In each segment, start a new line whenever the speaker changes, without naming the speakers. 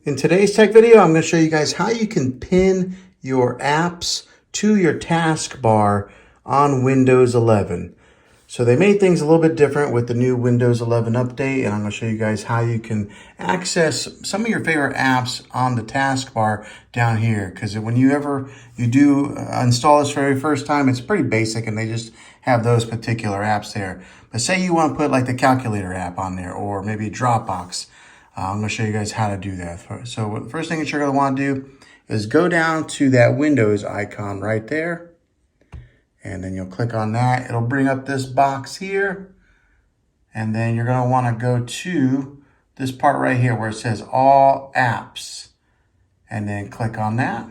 In today's tech video, I'm going to show you guys how you can pin your apps to your taskbar on Windows 11. So they made things a little bit different with the new Windows 11 update, and I'm going to show you guys how you can access some of your favorite apps on the taskbar down here. Because when you do install this for the very first time, it's pretty basic, and they just have those particular apps there. But say you want to put like the calculator app on there, or maybe Dropbox. I'm going to show you guys how to do that. So the first thing that you're going to want to do is go down to that Windows icon right there. And then you'll click on that. It'll bring up this box here. And then you're going to want to go to this part right here where it says All Apps. And then click on that.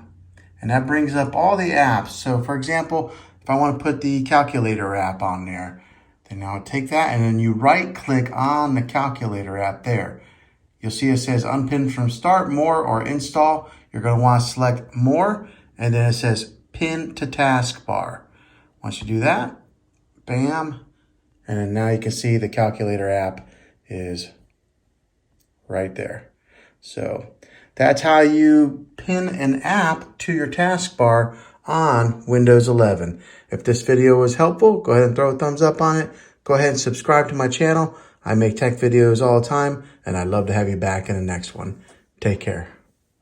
And that brings up all the apps. So for example, if I want to put the calculator app on there, then I'll take that and then you right click on the calculator app there. You'll see it says unpin from start, more, or install. You're going to want to select more, and then it says pin to taskbar. Once you do that, bam, and then now you can see the calculator app is right there. So that's how you pin an app to your taskbar on Windows 11. If this video was helpful, go ahead and throw a thumbs up on it. Go ahead and subscribe to my channel. I make tech videos all the time, and I'd love to have you back in the next one. Take care.